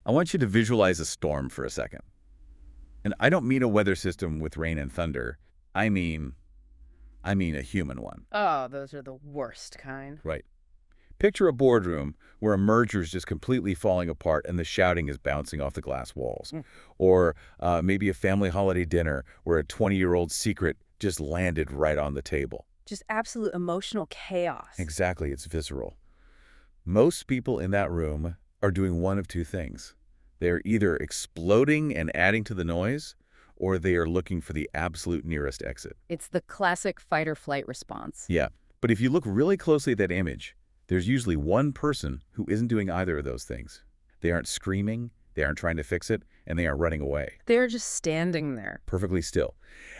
I want you to visualize a storm for a second. And I don't mean a weather system with rain and thunder. I mean a human one. Oh, those are the worst kind. Right. Picture a boardroom where a merger is just completely falling apart and the shouting is bouncing off the glass walls. Or maybe a family holiday dinner where a 20-year-old secret just landed right on the table. Just absolute emotional chaos. Exactly. It's visceral. Most people in that room are doing one of two things. They're either exploding and adding to the noise, or they are looking for the absolute nearest exit. It's the classic fight-or-flight response. Yeah. But if you look really closely at that image, there's usually one person who isn't doing either of those things. They aren't screaming, they aren't trying to fix it, and they aren't running away. They're just standing there. Perfectly still.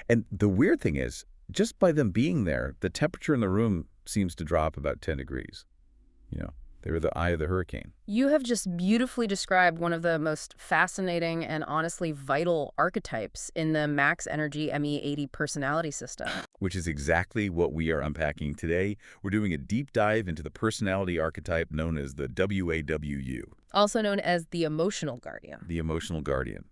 And the weird thing is, just by them being there, the temperature in the room seems to drop about 10 degrees. You know, they were the eye of the hurricane. You have just beautifully described one of the most fascinating and honestly vital archetypes in the max energy ME80 personality system. Which is exactly what we are unpacking today. We're doing a deep dive into the personality archetype known as the WAWU. Also known as the emotional guardian. The emotional guardian.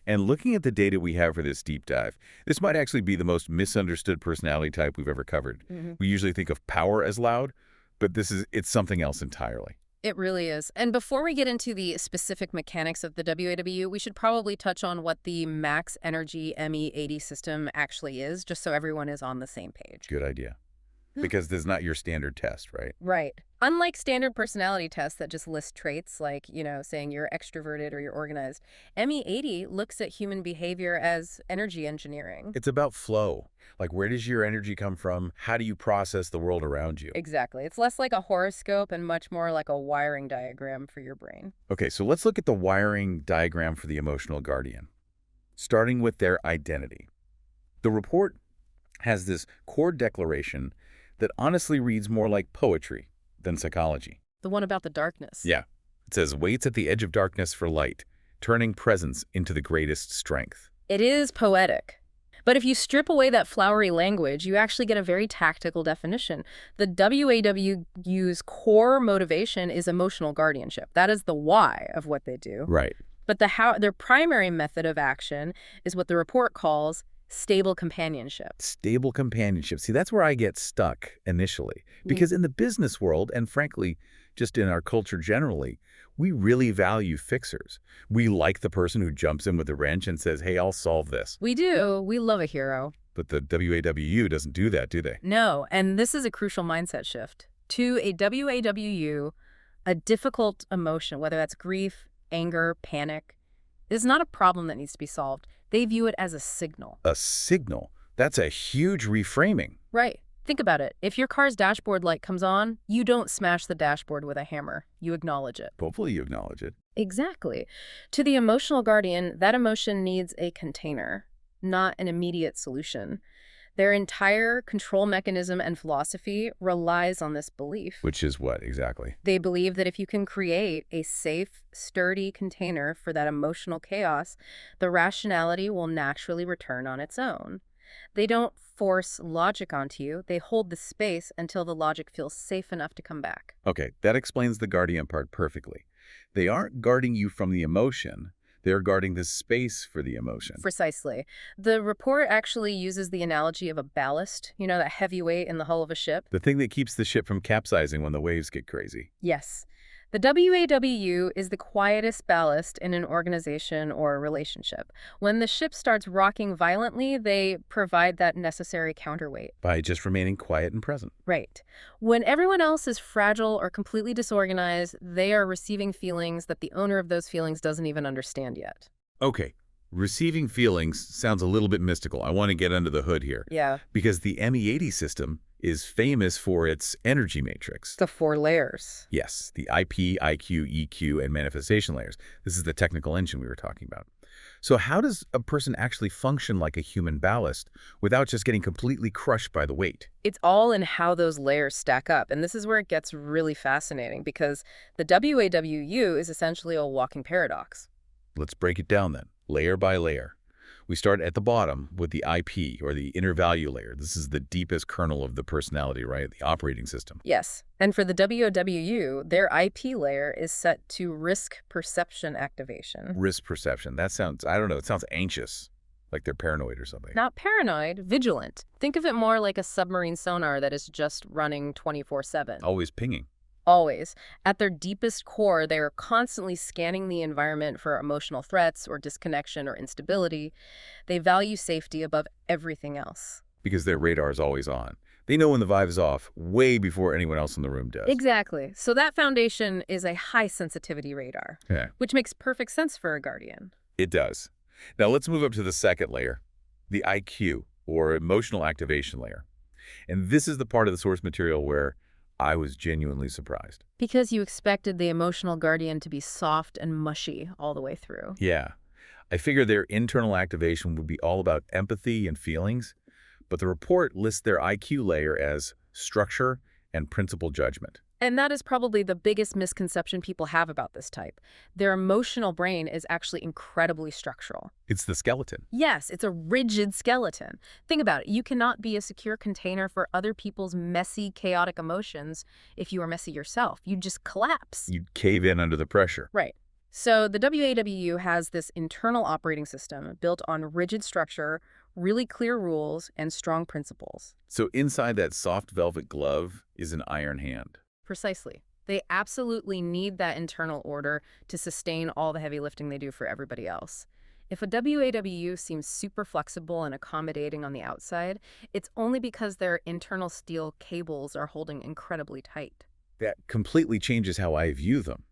And looking at the data we have for this deep dive, this might actually be the most misunderstood personality type we've ever covered. We usually think of power as loud, but it's something else entirely. It really is. And before we get into the specific mechanics of the WAWU, we should probably touch on what the max energy ME80 system actually is, just so everyone is on the same page. Good idea. Because this is not your standard test, right? Right. Unlike standard personality tests that just list traits like, saying you're extroverted or you're organized, ME80 looks at human behavior as energy engineering. It's about flow. Like, where does your energy come from? How do you process the world around you? Exactly. It's less like a horoscope and much more like a wiring diagram for your brain. Okay, so let's look at the wiring diagram for the emotional guardian, starting with their identity. The report has this core declaration that honestly reads more like poetry than psychology. The one about the darkness. Yeah. It says, waits at the edge of darkness for light, turning presence into the greatest strength. It is poetic. But if you strip away that flowery language, you actually get a very tactical definition. The WAWU's core motivation is emotional guardianship. That is the why of what they do. Right. But their primary method of action is what the report calls stable companionship. Stable companionship. See, that's where I get stuck initially. Because in the business world, and frankly, just in our culture generally, we really value fixers. We like the person who jumps in with a wrench and says, hey, I'll solve this. We do. We love a hero. But the WAWU doesn't do that, do they? No, and this is a crucial mindset shift. To a WAWU, a difficult emotion, whether that's grief, anger, panic, is not a problem that needs to be solved. They view it as a signal. A signal? That's a huge reframing. Right. Think about it. If your car's dashboard light comes on, you don't smash the dashboard with a hammer. You acknowledge it. Hopefully you acknowledge it. Exactly. To the emotional guardian, that emotion needs a container, not an immediate solution. Their entire control mechanism and philosophy relies on this belief. Which is what, exactly? They believe that if you can create a safe, sturdy container for that emotional chaos, the rationality will naturally return on its own. They don't force logic onto you. They hold the space until the logic feels safe enough to come back. Okay, that explains the guardian part perfectly. They aren't guarding you from the emotion. They're guarding the space for the emotion. Precisely. The report actually uses the analogy of a ballast, that heavy weight in the hull of a ship. The thing that keeps the ship from capsizing when the waves get crazy. Yes. The WAWU is the quietest ballast in an organization or a relationship. When the ship starts rocking violently, they provide that necessary counterweight. By just remaining quiet and present. Right. When everyone else is fragile or completely disorganized, they are receiving feelings that the owner of those feelings doesn't even understand yet. Okay. Receiving feelings sounds a little bit mystical. I want to get under the hood here. Yeah. Because the ME80 system is famous for its energy matrix. The 4 layers. Yes, the IP, IQ, EQ, and manifestation layers. This is the technical engine we were talking about. So how does a person actually function like a human ballast without just getting completely crushed by the weight? It's all in how those layers stack up. And this is where it gets really fascinating because the WAWU is essentially a walking paradox. Let's break it down then, layer by layer. We start at the bottom with the IP, or the inner value layer. This is the deepest kernel of the personality, right? The operating system. Yes. And for the WOWU, their IP layer is set to risk perception activation. Risk perception. That sounds, I don't know, it sounds anxious, like they're paranoid or something. Not paranoid, vigilant. Think of it more like a submarine sonar that is just running 24/7. Always pinging. Always. At their deepest core, they are constantly scanning the environment for emotional threats or disconnection or instability. They value safety above everything else. Because their radar is always on. They know when the vibe is off way before anyone else in the room does. Exactly. So that foundation is a high sensitivity radar, Yeah, which makes perfect sense for a guardian. it does. Now let's move up to the second layer, the IQ, or emotional activation layer. And this is the part of the source material where I was genuinely surprised. Because you expected the emotional guardian to be soft and mushy all the way through. Yeah, I figured their internal activation would be all about empathy and feelings, but the report lists their IQ layer as structure and principle judgment. And that is probably the biggest misconception people have about this type. Their emotional brain is actually incredibly structural. It's the skeleton. Yes, it's a rigid skeleton. Think about it. You cannot be a secure container for other people's messy, chaotic emotions if you are messy yourself. You just collapse. You'd cave in under the pressure. Right. So the WAWU has this internal operating system built on rigid structure, really clear rules, and strong principles. So inside that soft velvet glove is an iron hand. Precisely. They absolutely need that internal order to sustain all the heavy lifting they do for everybody else. If a WAWU seems super flexible and accommodating on the outside, it's only because their internal steel cables are holding incredibly tight. That completely changes how I view them.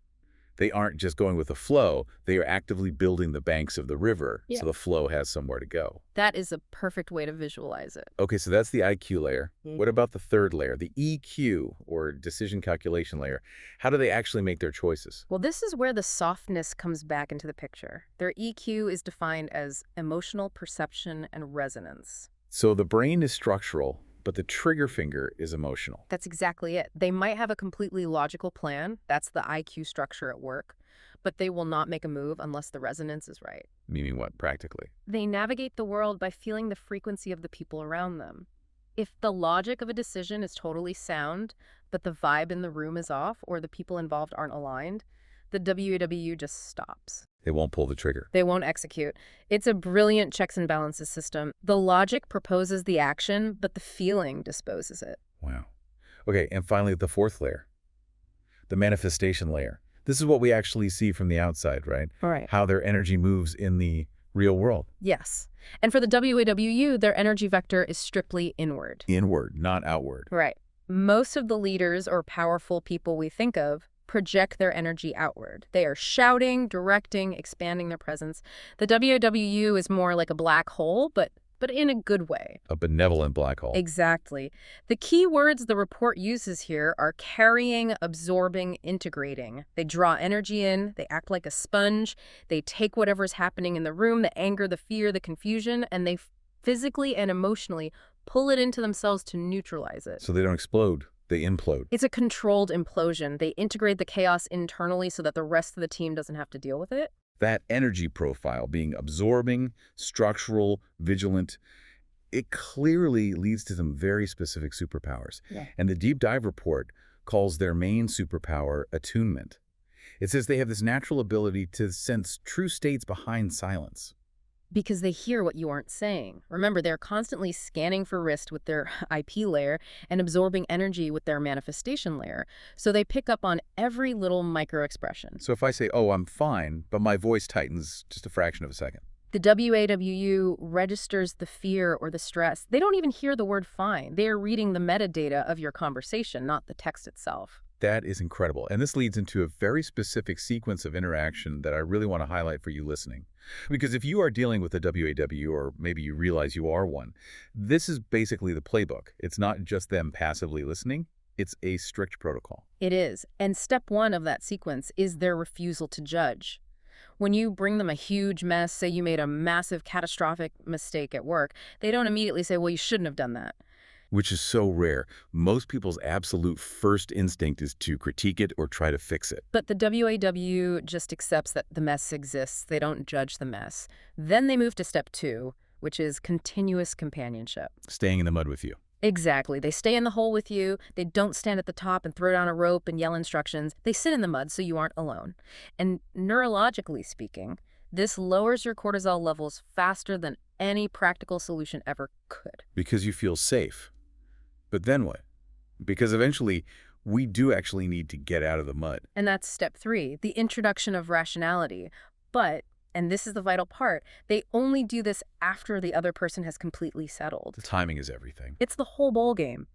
They aren't just going with the flow, they are actively building the banks of the river, Yeah. so the flow has somewhere to go. That is a perfect way to visualize it. Okay, so that's the IQ layer. Mhm. What about the third layer, the EQ, or decision calculation layer? How do they actually make their choices? Well, this is where the softness comes back into the picture. Their EQ is defined as emotional perception and resonance. So the brain is structural, but the trigger finger is emotional. That's exactly it. They might have a completely logical plan. That's the IQ structure at work. But they will not make a move unless the resonance is right. Meaning what, practically? They navigate the world by feeling the frequency of the people around them. If the logic of a decision is totally sound, but the vibe in the room is off or the people involved aren't aligned, the WAW just stops. They won't pull the trigger. They won't execute. It's a brilliant checks and balances system. The logic proposes the action, but the feeling disposes it. Wow. Okay, and finally, the fourth layer, the manifestation layer. This is what we actually see from the outside, right? All right. How their energy moves in the real world. Yes. And for the WAWU, their energy vector is strictly inward. Inward, not outward. Right. Most of the leaders or powerful people we think of project their energy outward. They are shouting, directing, expanding their presence. The WAWU is more like a black hole, but in a good way. A benevolent black hole. Exactly. The key words the report uses here are carrying, absorbing, integrating. They draw energy in, they act like a sponge, they take whatever's happening in the room, the anger, the fear, the confusion, and they physically and emotionally pull it into themselves to neutralize it. So they don't explode, they implode. It's a controlled implosion. They integrate the chaos internally so that the rest of the team doesn't have to deal with it. That energy profile being absorbing, structural, vigilant, it clearly leads to some very specific superpowers. Yeah. And the deep dive report calls their main superpower attunement. It says they have this natural ability to sense true states behind silence. Because they hear what you aren't saying. Remember, they're constantly scanning for risk with their IP layer and absorbing energy with their manifestation layer. So they pick up on every little micro-expression. So if I say, oh, I'm fine, but my voice tightens just a fraction of a second. The WAWU registers the fear or the stress. They don't even hear the word fine. They are reading the metadata of your conversation, not the text itself. That is incredible. And this leads into a very specific sequence of interaction that I really want to highlight for you listening. Because if you are dealing with a WAW, or maybe you realize you are one, this is basically the playbook. It's not just them passively listening. It's a strict protocol. It is. And step one of that sequence is their refusal to judge. When you bring them a huge mess, say you made a massive catastrophic mistake at work, they don't immediately say, well, you shouldn't have done that. which is so rare. Most people's absolute first instinct is to critique it or try to fix it. But the WAW just accepts that the mess exists. They don't judge the mess. Then they move to step 2, which is continuous companionship. Staying in the mud with you. Exactly. They stay in the hole with you. They don't stand at the top and throw down a rope and yell instructions. They sit in the mud so you aren't alone. And neurologically speaking, this lowers your cortisol levels faster than any practical solution ever could. Because you feel safe. But then what? Because eventually, we do actually need to get out of the mud. And that's step 3, the introduction of rationality. But, and this is the vital part, they only do this after the other person has completely settled. The timing is everything. It's the whole ball game.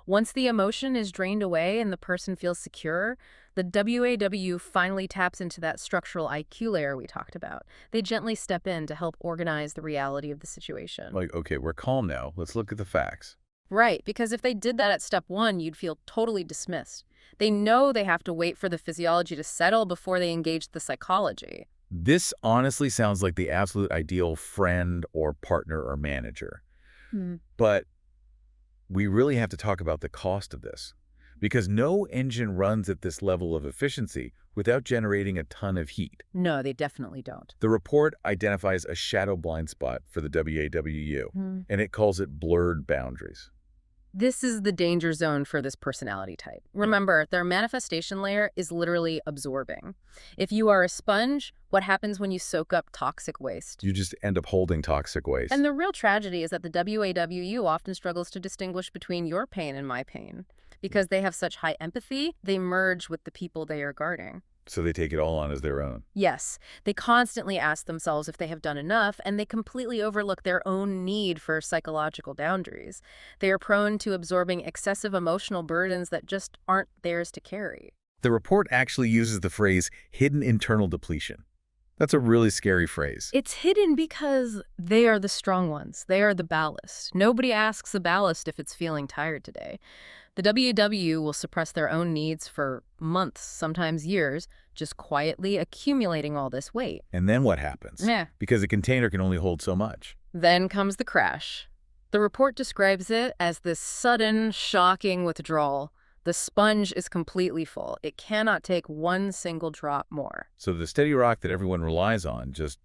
Once the emotion is drained away and the person feels secure, the WAW finally taps into that structural IQ layer we talked about. They gently step in to help organize the reality of the situation. Like, okay, we're calm now. Let's look at the facts. Right, because if they did that at step 1, you'd feel totally dismissed. They know they have to wait for the physiology to settle before they engage the psychology. This honestly sounds like the absolute ideal friend or partner or manager. But we really have to talk about the cost of this, because no engine runs at this level of efficiency without generating a ton of heat. No, they definitely don't. The report identifies a shadow blind spot for the WAWU, and it calls it blurred boundaries. This is the danger zone for this personality type. Remember, their manifestation layer is literally absorbing. If you are a sponge, what happens when you soak up toxic waste? You just end up holding toxic waste. And the real tragedy is that the WAWU often struggles to distinguish between your pain and my pain. Because they have such high empathy, they merge with the people they are guarding. So they take it all on as their own. Yes, they constantly ask themselves if they have done enough, and they completely overlook their own need for psychological boundaries. They are prone to absorbing excessive emotional burdens that just aren't theirs to carry. The report actually uses the phrase hidden internal depletion. That's a really scary phrase. It's hidden because they are the strong ones. They are the ballast. Nobody asks the ballast if it's feeling tired today. The WW will suppress their own needs for months, sometimes years, just quietly accumulating all this weight. And then what happens? Because a container can only hold so much. Then comes the crash. The report describes it as this sudden, shocking withdrawal. The sponge is completely full. It cannot take one single drop more. So the steady rock that everyone relies on just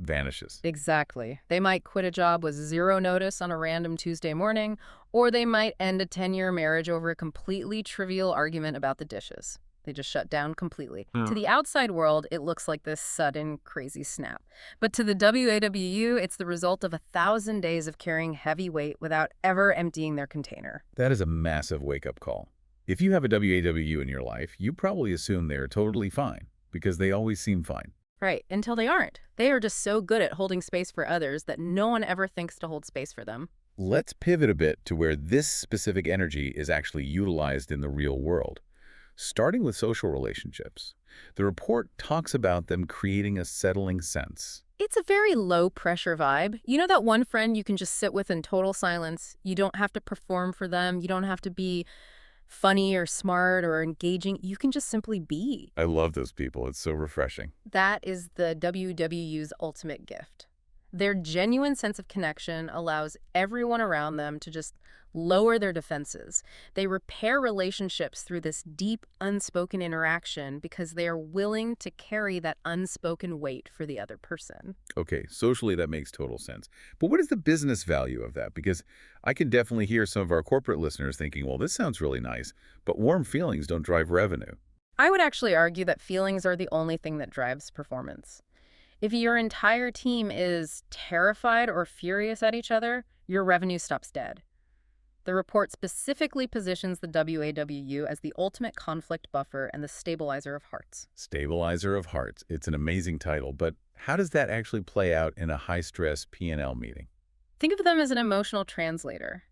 vanishes. Exactly. They might quit a job with zero notice on a random Tuesday morning, or they might end a 10-year marriage over a completely trivial argument about the dishes. They just shut down completely. To the outside world, it looks like this sudden, crazy snap. But to the WAWU, it's the result of 1,000 days of carrying heavy weight without ever emptying their container. That is a massive wake-up call. If you have a WAWU in your life, you probably assume they're totally fine, because they always seem fine. Right, until they aren't. They are just so good at holding space for others that no one ever thinks to hold space for them. Let's pivot a bit to where this specific energy is actually utilized in the real world. Starting with social relationships, the report talks about them creating a settling sense. It's a very low-pressure vibe. You know that one friend you can just sit with in total silence? You don't have to perform for them. You don't have to be funny or smart or engaging. You can just simply be. I love those people. It's so refreshing. That is the WWU's ultimate gift. Their genuine sense of connection allows everyone around them to just lower their defenses. They repair relationships through this deep, unspoken interaction because they are willing to carry that unspoken weight for the other person. Okay, socially that makes total sense. But what is the business value of that? Because I can definitely hear some of our corporate listeners thinking, well, this sounds really nice, but warm feelings don't drive revenue. I would actually argue that feelings are the only thing that drives performance. If your entire team is terrified or furious at each other, your revenue stops dead. The report specifically positions the WAWU as the ultimate conflict buffer and the stabilizer of hearts. Stabilizer of hearts. It's an amazing title, but how does that actually play out in a high-stress P&L meeting? Think of them as an emotional translator.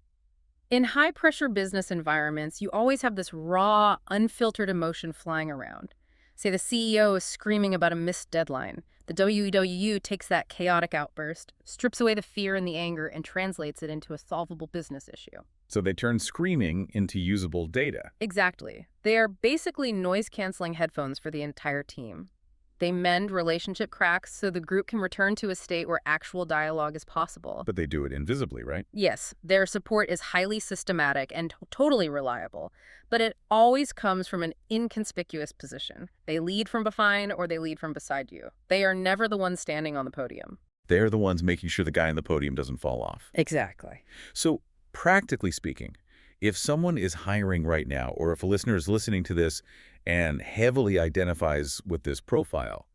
In high-pressure business environments, you always have this raw, unfiltered emotion flying around. Say the CEO is screaming about a missed deadline. The WWU takes that chaotic outburst, strips away the fear and the anger, and translates it into a solvable business issue. So they turn screaming into usable data. Exactly. They are basically noise-canceling headphones for the entire team. They mend relationship cracks so the group can return to a state where actual dialogue is possible. But they do it invisibly, right? Yes, their support is highly systematic and totally reliable, but it always comes from an inconspicuous position. They lead from behind or they lead from beside you. They are never the ones standing on the podium. They're the ones making sure the guy on the podium doesn't fall off. Exactly. So, practically speaking, if someone is hiring right now, or if a listener is listening to this and heavily identifies with this profile,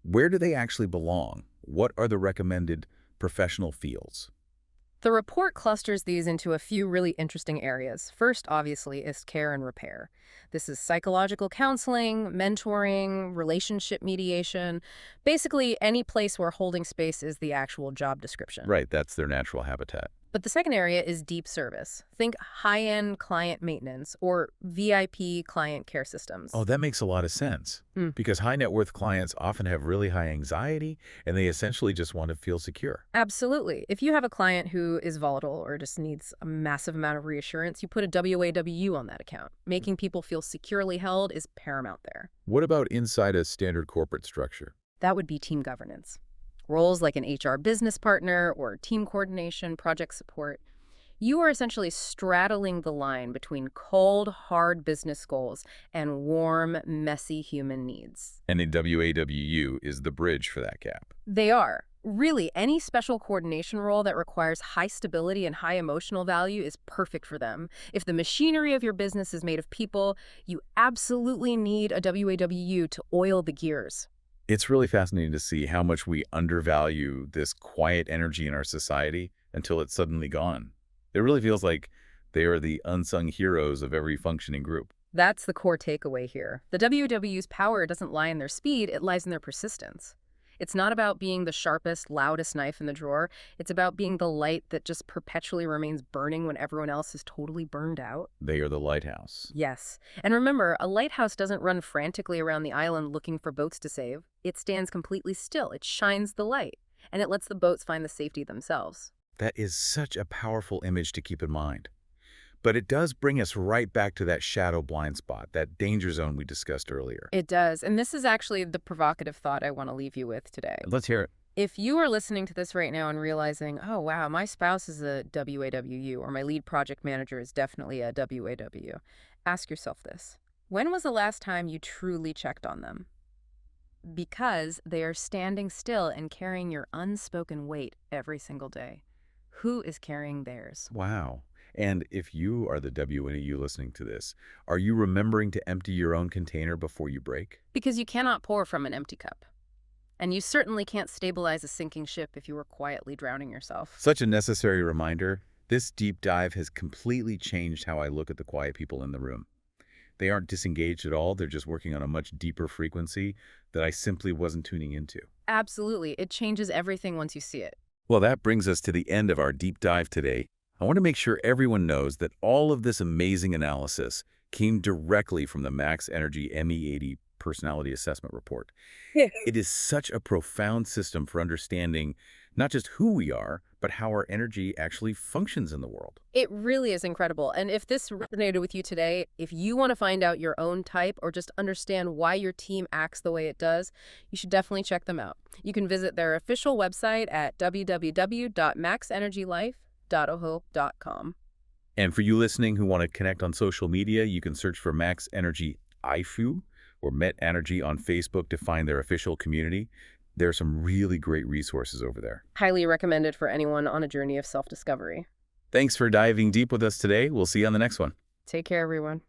where do they actually belong? What are the recommended professional fields? The report clusters these into a few really interesting areas. First, obviously, is care and repair. This is psychological counseling, mentoring, relationship mediation, basically any place where holding space is the actual job description. Right, that's their natural habitat. But the second area is deep service. Think high-end client maintenance or VIP client care systems. Oh, that makes a lot of sense. Because high net worth clients often have really high anxiety, and they essentially just want to feel secure. Absolutely. If you have a client who is volatile or just needs a massive amount of reassurance, you put a WAWU on that account. Making people feel securely held is paramount there. What about inside a standard corporate structure? That would be team governance. Roles like an HR business partner or team coordination, project support. You are essentially straddling the line between cold, hard business goals and warm, messy human needs. And a WAWU is the bridge for that gap. They are. Really, any special coordination role that requires high stability and high emotional value is perfect for them. If the machinery of your business is made of people, you absolutely need a WAWU to oil the gears. It's really fascinating to see how much we undervalue this quiet energy in our society until it's suddenly gone. It really feels like they are the unsung heroes of every functioning group. That's the core takeaway here. The WW's power doesn't lie in their speed, it lies in their persistence. It's not about being the sharpest, loudest knife in the drawer. It's about being the light that just perpetually remains burning when everyone else is totally burned out. They are the lighthouse. Yes. And remember, a lighthouse doesn't run frantically around the island looking for boats to save. It stands completely still. It shines the light, and it lets the boats find the safety themselves. That is such a powerful image to keep in mind. But it does bring us right back to that shadow blind spot, that danger zone we discussed earlier. It does. And this is actually the provocative thought I want to leave you with today. Let's hear it. If you are listening to this right now and realizing, oh, wow, my spouse is a WAWU or my lead project manager is definitely a WAW, ask yourself this. When was the last time you truly checked on them? Because they are standing still and carrying your unspoken weight every single day. Who is carrying theirs? Wow. And if you are the WNEU listening to this, are you remembering to empty your own container before you break? Because you cannot pour from an empty cup. And you certainly can't stabilize a sinking ship if you are quietly drowning yourself. Such a necessary reminder. This deep dive has completely changed how I look at the quiet people in the room. They aren't disengaged at all. They're just working on a much deeper frequency that I simply wasn't tuning into. Absolutely. It changes everything once you see it. Well, that brings us to the end of our deep dive today. I want to make sure everyone knows that all of this amazing analysis came directly from the Max Energy ME80 Personality Assessment Report. It is such a profound system for understanding not just who we are, but how our energy actually functions in the world. It really is incredible. And if this resonated with you today, if you want to find out your own type or just understand why your team acts the way it does, you should definitely check them out. You can visit their official website at www.maxenergylife.oho.com. And for you listening who want to connect on social media, you can search for Max Energy IFU or Met Energy on Facebook to find their official community. There are some really great resources over there. Highly recommended for anyone on a journey of self-discovery. Thanks for diving deep with us today. We'll see you on the next one. Take care, everyone.